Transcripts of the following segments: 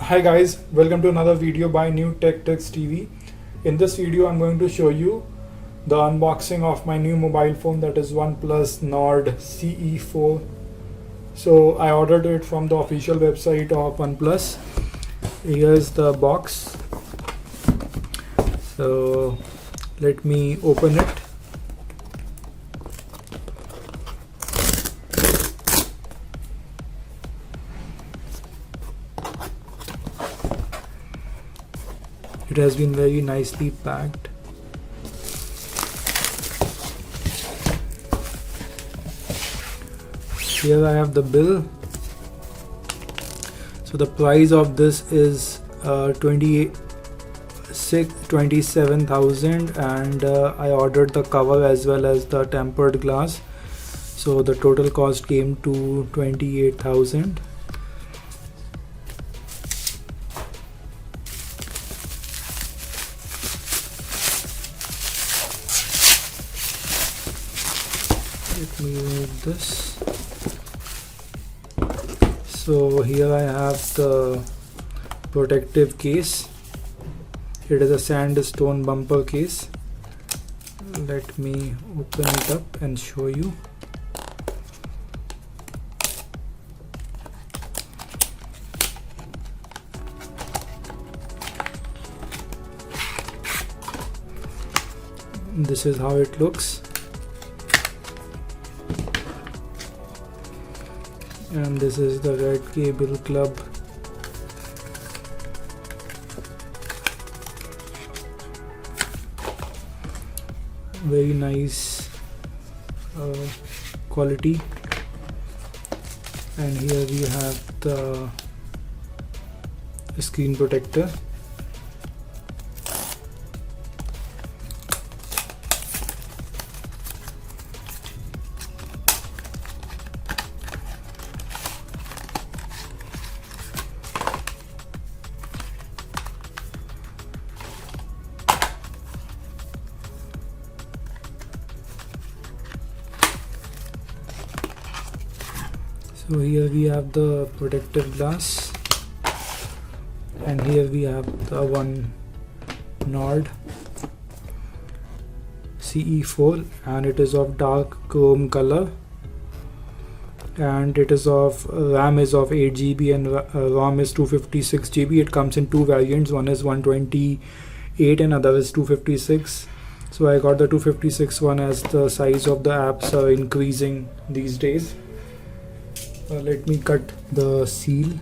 Hi guys, welcome to another video by New Tech Tips TV. In this video I'm going to show you the unboxing of my new mobile phone, that is OnePlus Nord CE 4. So I ordered it from the official website of OnePlus. Here's the box. So let me open it. It has been very nicely packed. Here I have the bill. So the price of this is 27,000, and I ordered the cover as well as the tempered glass. So the total cost came to 28,000. Let me remove this. So here I have the protective case. It is a sandstone bumper case. Let me open it up and show you. This is how it looks. And this is the red cable club. Very nice quality. And here we have the screen protector. So here we have the protective glass, and here we have the one Nord CE4, and it is of dark chrome color, and it is of RAM is of 8GB and ROM is 256GB. It comes in two variants, one is 128 and other is 256. So I got the 256 one as the size of the apps are increasing these days. Let me cut the seal.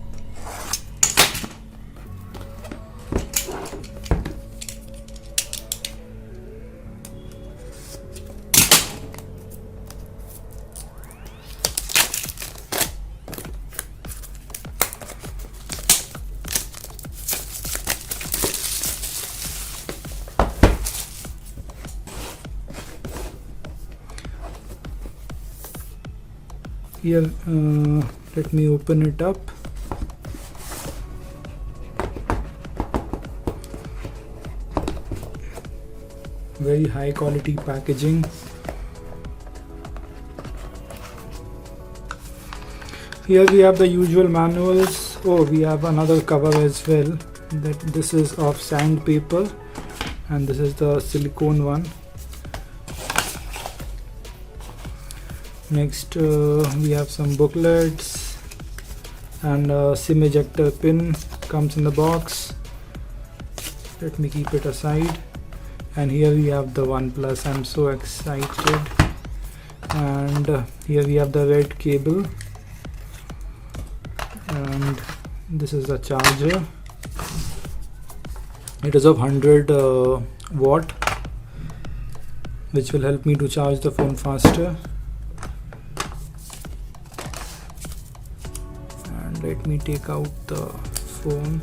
Here, let me open it up. Very high quality packaging. Here we have the usual manuals. Oh, we have another cover as well. This is of sandpaper, and this is the silicone one. Next we have some booklets, and a SIM ejector pin comes in the box. Let me keep it aside. And here we have the OnePlus. I'm so excited. And here we have the red cable, and this is the charger. It is of 100 watt, which will help me to charge the phone faster. Let me take out the phone.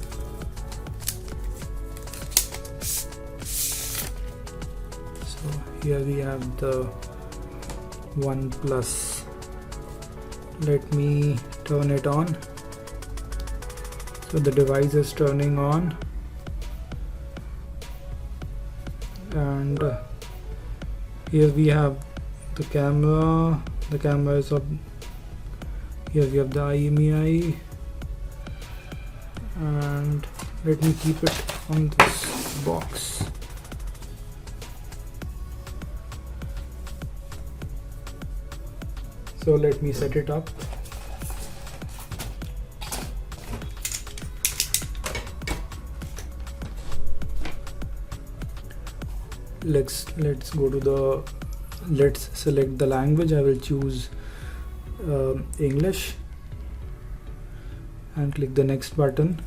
So here we have the OnePlus. Let me turn it on. So the device is turning on, and here we have the camera. The camera is of Here we have the IMEI, and let me keep it on this box. So let me set it up. Let's go to the, let's select the language. I will choose English and click the next button.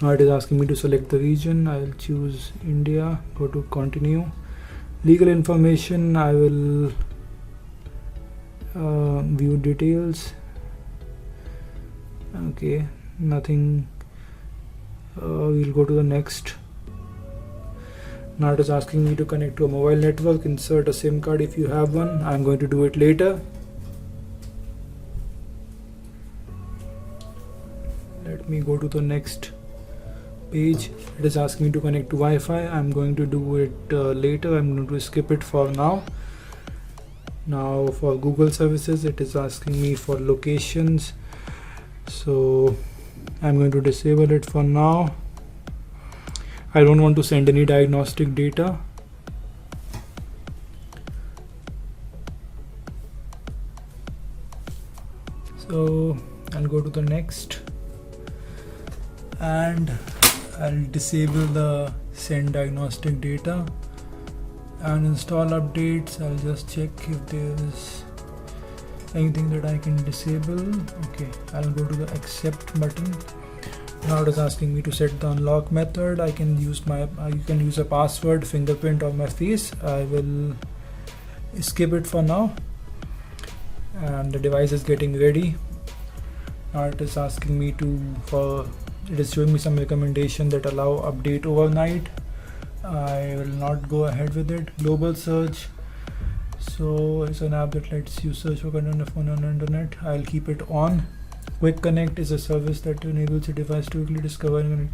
Now it is asking me to select the region. I will choose India, go to continue. Legal information, I will view details. Okay, nothing. We'll go to the next. Now it is asking me to connect to a mobile network. Insert a SIM card if you have one. I'm going to do it later. Let me go to the next page. It is asking me to connect to Wi-Fi. I'm going to do it later. I'm going to skip it for now. Now for Google services, it is asking me for locations, so I'm going to disable it for now. I don't want to send any diagnostic data. So I'll go to the next and I'll disable the send diagnostic data and install updates. I'll just check if there is anything that I can disable. Okay, I'll go to the accept button. Now it is asking me to set the unlock method. I can use you can use a password, fingerprint or my face. I will skip it for now, and the device is getting ready. Now it is asking me it is showing me some recommendation that allow update overnight. I will not go ahead with it. Global search, so it's an app that lets you search for content on the phone and internet. I'll keep it on. Quick Connect is a service that enables your device to quickly discover,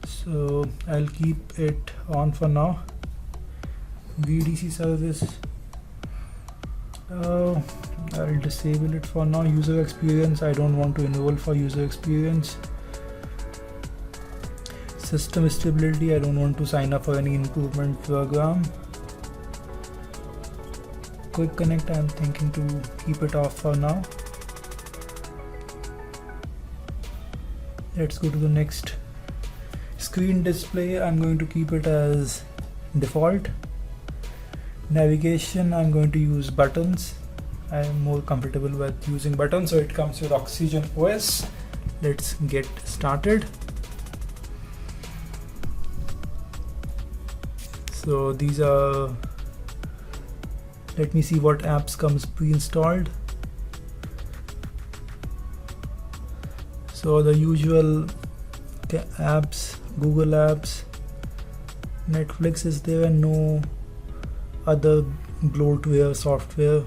so I'll keep it on for now. VDC service, I'll disable it for now. User experience, I don't want to enroll for user experience. System stability, I don't want to sign up for any improvement program. Quick Connect, I'm thinking to keep it off for now. Let's go to the next. Screen display, I'm going to keep it as default. Navigation, I'm going to use buttons. I am more comfortable with using buttons, so it comes with Oxygen OS. Let's get started. So these are, let me see what apps comes pre-installed. So the usual apps, Google apps, Netflix is there, and no other bloatware software.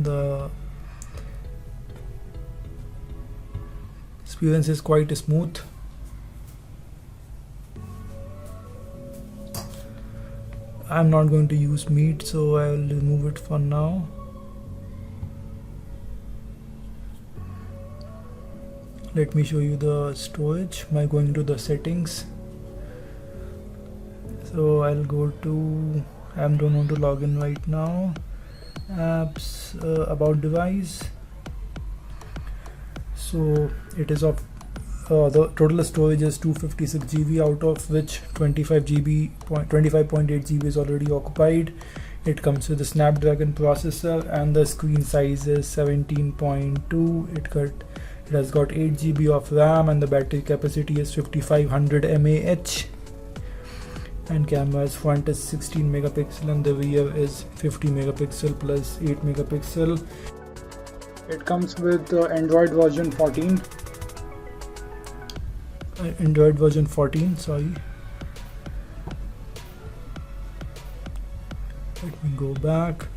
The experience is quite smooth. I'm not going to use Meet, so I will remove it for now. Let me show you the storage by going to the settings. So I'll go to, I don't want to log in right now. Apps, about device. So it is of the total storage is 256 GB, out of which 25.8 GB is already occupied. It comes with a Snapdragon processor and the screen size is 17.2. It has got 8 GB of RAM and the battery capacity is 5500 mAh. And camera's front is 16 megapixel and the rear is 50 megapixel plus 8 megapixel. It comes with Android version 14. Android version 14, sorry. Let me go back.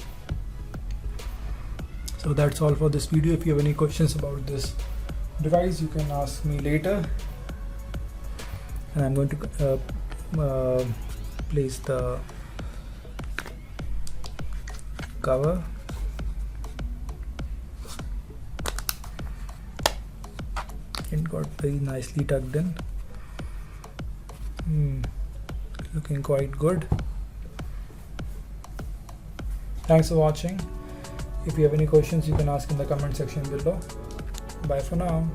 So that's all for this video. If you have any questions about this device, you can ask me later. and I'm going to place the cover. It got very nicely tucked in. Looking quite good. Thanks for watching. If you have any questions, you can ask in the comment section below. Bye for now.